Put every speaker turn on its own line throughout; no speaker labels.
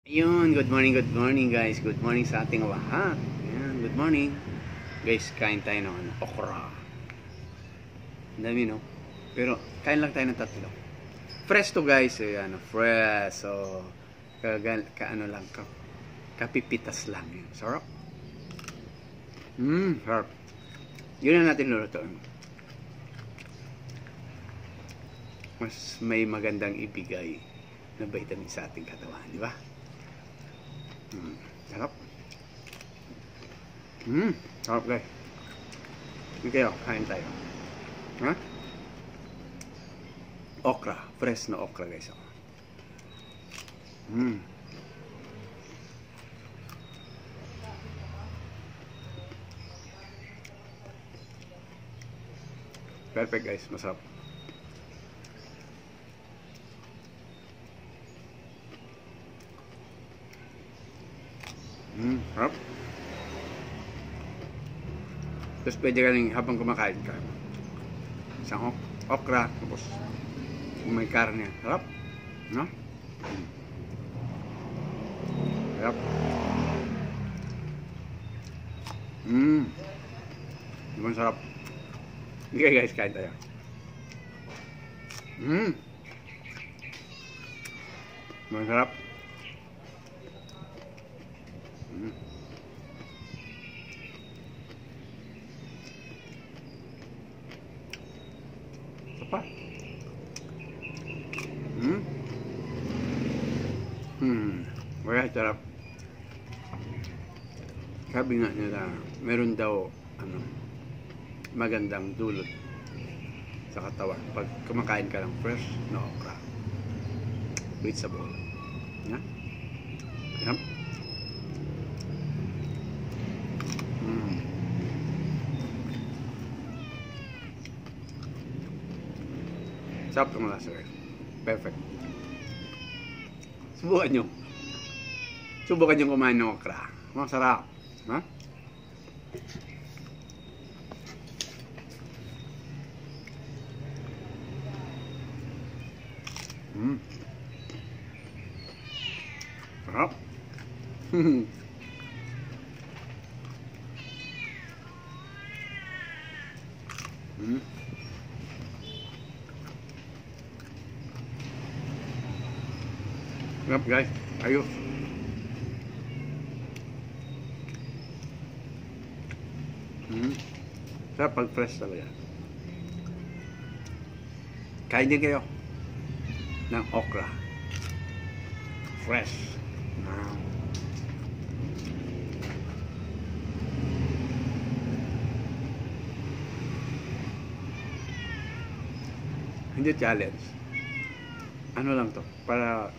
Ayun, good morning guys. Good morning sa ating lahat. Ayan, good morning. Guys, kain tayo ng okra. Ang dami, no? Pero, kain lang tayo ng tatlo. Fresh to guys. Ayan, fresh. So, kaano lang, kapipitas lang. Yun. Sarap. Sarap. Yun na natin lulutuin. Mas may magandang ibigay na vitamin sa ating katawan, di ba? Sarap. Sarap guys. Okay, kain tayo. Ha? Okra. Fresh na okra guys. Perfect guys. Masarap. Sarap. Tapos pwede ka rin habang kumakain ka. Isang okra, tapos may karne. Sarap. No? Sarap. Diba sarap? Okay guys, kain tayo. Diba sarap? Apa? Wala sarap. Sabi nga nila, meron daw magandang dulot sa katawan pag kumakain ka ng fresh na okra with sa bowl. Yeah? Yep. Sarap ng lasa guys. Perfect. Subukan nyo. Subukan nyo kumain ng okra. Masarap. Ha? Sarap. Sarap guys. Ayos. Sarap pag fresh talaga. Kain din kayo ng okra. Fresh. Hindi challenge. Ano lang to? Para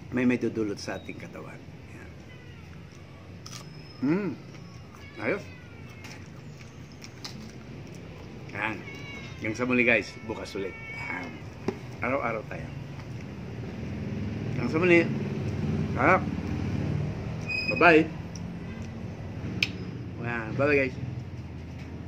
may dudulot sa ating katawan. Yan. Ayos. Yan. Hanggang sa muli guys. Bukas ulit. Araw-araw tayo. Hanggang sa muli. Bye-bye. Bye-bye guys.